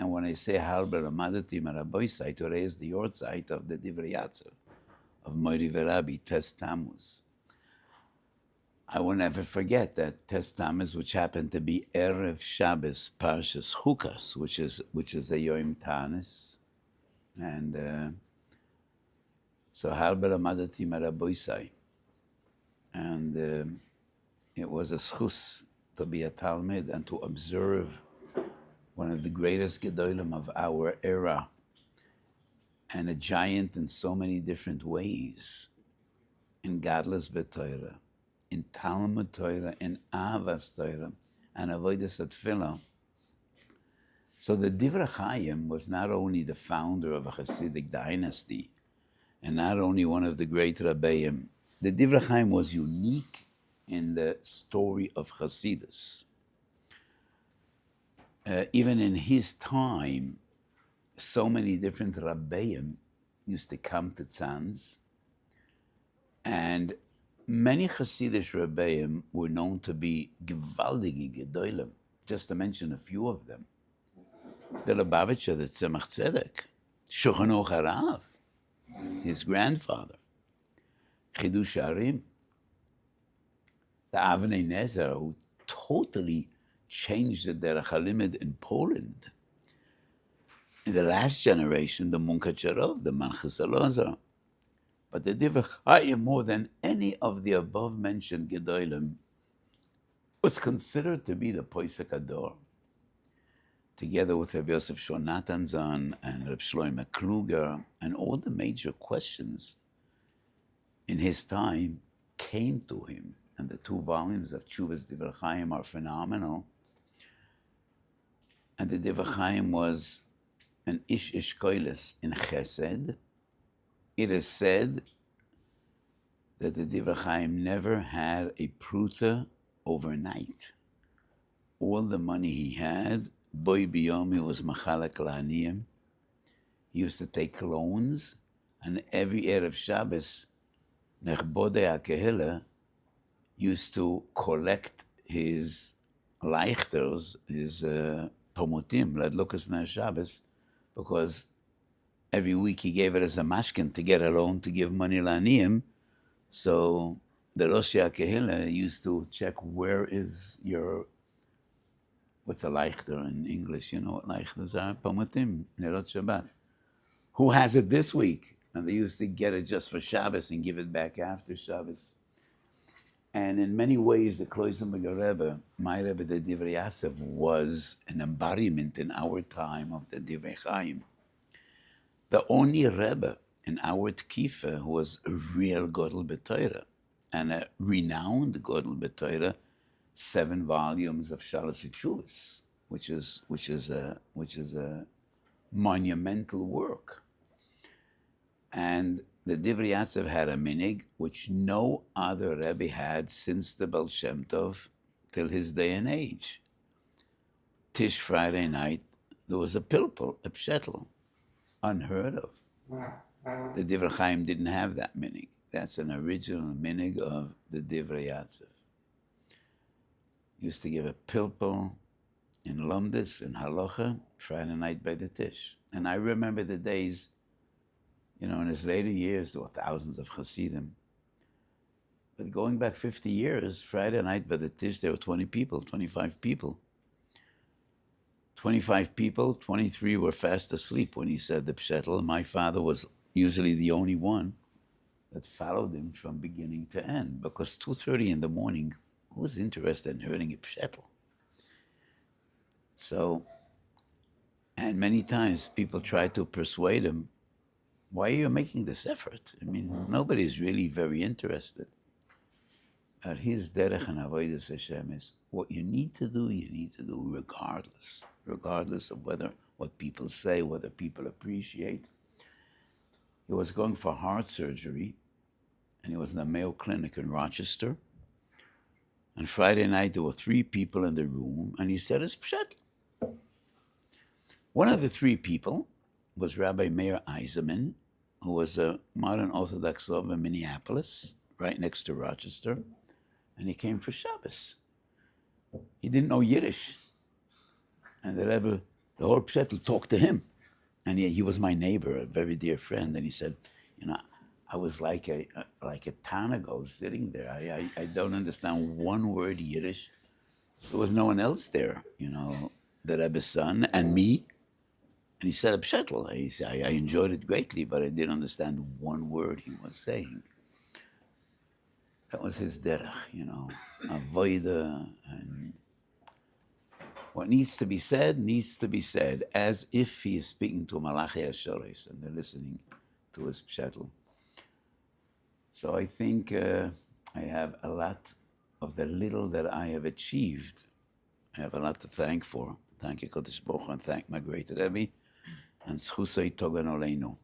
And when I say הרבה למדתי מרבותי, today is the yahrzeit of the divrei Yatzer of Mori Verabi, Tes Tammuz. I will never forget that Tes Tammuz, which happened to be Erev Shabbos Parshas Chukas, which is a Yom Tanis. And so הרבה למדתי מרבותי. And it was a schus to be a Talmud and to observe one of the greatest gedolim of our era, and a giant in so many different ways, in Gadlus B'Torah, in Talmud Torah, in Avas Torah, and Avodas Tefillah. So the Divrei Chaim was not only the founder of a Hasidic dynasty, and not only one of the great Rabbeim. The Divrei Chaim was unique in the story of Hasidus. Even in his time, so many different Rabbeim used to come to Tzanz, and many Hasidic Rabbeim were known to be gewaldige Gedolim, just to mention a few of them. The Lubavitcher, the Tzemach Tzedek, Shulchan Aruch Harav, his grandfather, Chidush Harim, the Avnei Nezer, who totally changed the Derech HaLimud in Poland. In the last generation, the Munkacherov, the Manchus Elazar. But the Divrei Chaim, more than any of the above-mentioned Gedolim, was considered to be the Poisek Ador, together with Rabbi Yosef Shor Natanzon and Rabbi Shlomo Kluger, and all the major questions in his time came to him. And the 2 volumes of Tshuvas Divrei Chaim are phenomenal. And the Divrei Chaim was an ish ishkoilis in chesed. It is said that the Divrei Chaim never had a pruta overnight. All the money he had, boy biyomi, was machalek la'aniyim. He used to take loans, and every Erev Shabbos, nechbodei HaKehillah used to collect his leichters, his pomutim, ledlukas ner Shabbos, because every week he gave it as a mashkin to get a loan to give money la'aniyim. So the Rosh HaKehillah used to check, where is your, what's a leichter in English? You know what leichters are? Pomutim, Nerot Shabbat. Who has it this week? And they used to get it just for Shabbos and give it back after Shabbos. And in many ways, the Kloisenberger Rebbe, my Rebbe, the Divrei Yasef, was an embodiment in our time of the Divrei Chaim. The only Rebbe in our Tkifa who was a real Godel B'Torah, and a renowned Godel B'Torah, 7 volumes of Shalos Tshuvos, which is a monumental work. And the Divrei Yasef had a minig which no other Rebbe had since the Baal Shem Tov till his day and age. Tish Friday night, there was a pilpul, a pshetel, unheard of. The Divrei Chaim didn't have that minig. That's an original minig of the Divrei Yasef. Used to give a pilpul in Lumdis, in Halacha, Friday night by the Tish. And I remember the days, you know, in his later years, there were thousands of Hasidim. But going back 50 years, Friday night by the Tish, there were 20 people, 25 people. 25 people, 23 were fast asleep when he said the pshetel. My father was usually the only one that followed him from beginning to end, because 2:30 in the morning, who was interested in hearing a pshetel? So, and many times people try to persuade him, why are you making this effort? I mean, nobody's really very interested. At his derech and avodas Hashem is, what you need to do regardless of what people say, whether people appreciate. He was going for heart surgery, and he was in the Mayo Clinic in Rochester. And Friday night, there were 3 people in the room, and he said, it's pshat. One of the 3 people was Rabbi Meir Eiserman, who was a modern Orthodox Rav in Minneapolis, right next to Rochester, and he came for Shabbos. He didn't know Yiddish. And the Rebbe the whole pshat talked to him. And he was my neighbor, a very dear friend. And he said, I was like a tanago sitting there. I don't understand one word Yiddish. There was no one else there, the Rebbe's son and me. And he said a pshetl. He said, I enjoyed it greatly, but I didn't understand one word he was saying. That was his derech, avoida. And what needs to be said, as if he is speaking to Malachi Asher, and they're listening to his pshetl. So I think I have a lot of the little that I have achieved. I have a lot to thank for. Thank you, Kodesh Baruch Hu, and thank my great Rebbe, and Schusay Togan Oleinu.